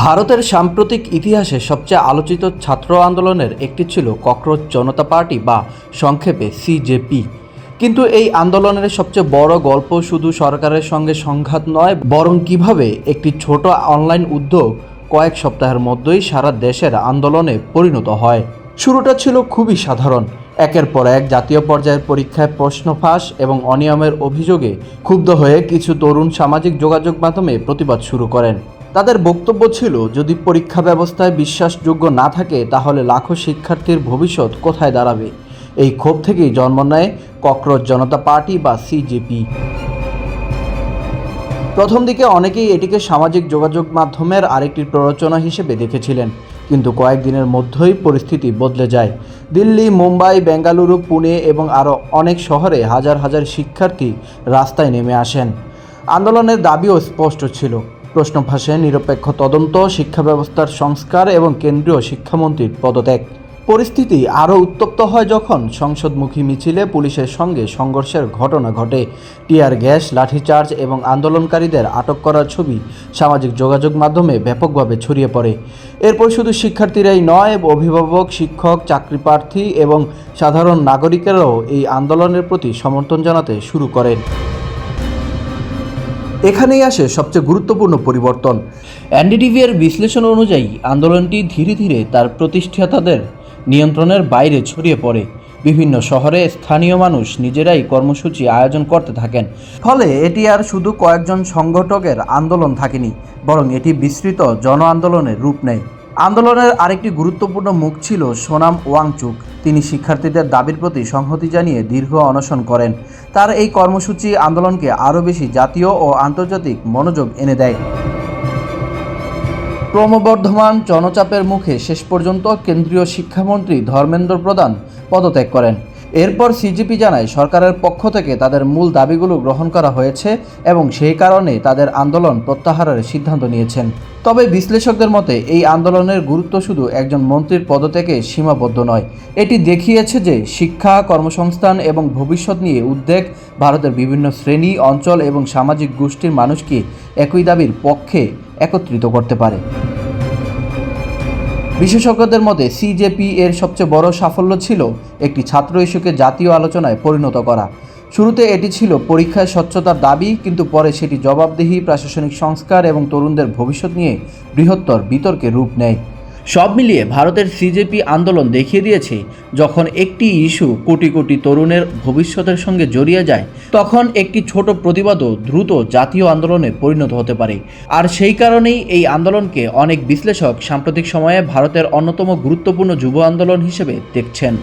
ভারতের সাম্প্রতিক ইতিহাসে সবচেয়ে আলোচিত ছাত্র আন্দোলনের একটি ছিল ককরোচ জনতা পার্টি বা সংক্ষেপে সিজেপি। কিন্তু এই আন্দোলনের সবচেয়ে বড় গল্প শুধু সরকারের সঙ্গে সংঘাত নয়, বরং কিভাবে একটি ছোট অনলাইন উদ্যোগ কয়েক সপ্তাহের মধ্যেই সারা দেশের আন্দোলনে পরিণত হয়। শুরুটা ছিল খুবই সাধারণ। একের পর এক জাতীয় পর্যায়ের পরীক্ষায় প্রশ্ন ফাঁস এবং অনিয়মের অভিযোগে ক্ষুব্ধ হয়ে কিছু তরুণ সামাজিক যোগাযোগ মাধ্যমে প্রতিবাদ শুরু করেন। তাদের বক্তব্য ছিল, যদি পরীক্ষা ব্যবস্থায় বিশ্বাসযোগ্য না থাকে তাহলে লাখো শিক্ষার্থীর ভবিষ্যৎ কোথায় দাঁড়াবে। এই ক্ষোভ থেকেই জন্ম নেয় ককরোচ জনতা পার্টি বা সিজেপি। প্রথম দিকে অনেকেই এটিকে সামাজিক যোগাযোগ মাধ্যমের আরেকটি প্ররোচনা হিসেবে দেখেছিলেন, কিন্তু কয়েকদিনের মধ্যেই পরিস্থিতি বদলে যায়। দিল্লি, মুম্বাই, বেঙ্গালুরু, পুনে এবং আরও অনেক শহরে হাজার হাজার শিক্ষার্থী রাস্তায় নেমে আসেন। আন্দোলনের দাবিও স্পষ্ট ছিল, প্রশ্ন ফাঁসে, নিরপেক্ষ তদন্ত, শিক্ষা ব্যবস্থার সংস্কার এবং কেন্দ্রীয় শিক্ষামন্ত্রীর পদত্যাগ। পরিস্থিতি আরও উত্তপ্ত হয় যখন সংসদমুখী মিছিলে পুলিশের সঙ্গে সংঘর্ষের ঘটনা ঘটে। টিয়ার গ্যাস, লাঠিচার্জ এবং আন্দোলনকারীদের আটক করার ছবি সামাজিক যোগাযোগ মাধ্যমে ব্যাপকভাবে ছড়িয়ে পড়ে। এরপর শুধু শিক্ষার্থীরাই নয়, অভিভাবক, শিক্ষক, চাকরিপ্রার্থী এবং সাধারণ নাগরিকেরাও এই আন্দোলনের প্রতি সমর্থন জানাতে শুরু করেন। এখানেই আসে সবচেয়ে গুরুত্বপূর্ণ পরিবর্তন। এনডিটিভি এর বিশ্লেষণ অনুযায়ী আন্দোলনটি ধীরে ধীরে তার প্রতিষ্ঠাতাদের নিয়ন্ত্রণের বাইরে ছড়িয়ে পড়ে। বিভিন্ন শহরে স্থানীয় মানুষ নিজেরাই কর্মসূচি আয়োজন করতে থাকেন। ফলে এটি আর শুধু কয়েকজন সংগঠকের আন্দোলন থাকেনি, বরং এটি বিস্তৃত জন আন্দোলনের রূপ নেয়। আন্দোলনের আরেকটি গুরুত্বপূর্ণ মুখ ছিল সোনাম ওয়াংচুক। তিনি শিক্ষার্থীদের দাবির প্রতি সংহতি জানিয়ে দীর্ঘ অনশন করেন। তার এই কর্মসূচি আন্দোলনকে আরও বেশি জাতীয় ও আন্তর্জাতিক মনোযোগ এনে দেয়। ক্রমবর্ধমান জনচাপের মুখে শেষ পর্যন্ত কেন্দ্রীয় শিক্ষামন্ত্রী ধর্মেন্দ্র প্রধান পদত্যাগ করেন। এরপর সিজেপি জানায় সরকারের পক্ষ থেকে তাদের মূল দাবিগুলো গ্রহণ করা হয়েছে এবং সেই কারণে তাদের আন্দোলন প্রত্যাহারের সিদ্ধান্ত নিয়েছেন। তবে বিশ্লেষকদের মতে এই আন্দোলনের গুরুত্ব শুধু একজন মন্ত্রীর পদত্যাগে সীমাবদ্ধ নয়। এটি দেখিয়েছে যে শিক্ষা, কর্মসংস্থান এবং ভবিষ্যৎ নিয়ে উদ্বেগ ভারতের বিভিন্ন শ্রেণী, অঞ্চল এবং সামাজিক গোষ্ঠীর মানুষকে একই দাবির পক্ষে একত্রিত করতে পারে। বিশেষজ্ঞদের মতে সিজেপি এর সবচেয়ে বড় সাফল্য ছিল একটি ছাত্র ইস্যুকে জাতীয় আলোচনায় পরিণত করা। শুরুতে এটি ছিল পরীক্ষায় স্বচ্ছতার দাবি, কিন্তু পরে সেটি জবাবদিহি, প্রশাসনিক সংস্কার এবং তরুণদের ভবিষ্যৎ নিয়ে বৃহত্তর বিতর্কে রূপ নেয়। সব মিলিয়ে ভারতের সিজেপি আন্দোলন দেখিয়ে দিয়েছে, যখন একটি ইস্যু কোটি কোটি তরুণের ভবিষ্যতের সঙ্গে জড়িয়ে যায়, তখন একটি ছোট প্রতিবাদও দ্রুত জাতীয় আন্দোলনে পরিণত হতে পারে। আর সেই কারণেই এই আন্দোলনকে অনেক বিশ্লেষক সাম্প্রতিক সময়ে ভারতের অন্যতম গুরুত্বপূর্ণ যুব আন্দোলন হিসেবে দেখছেন।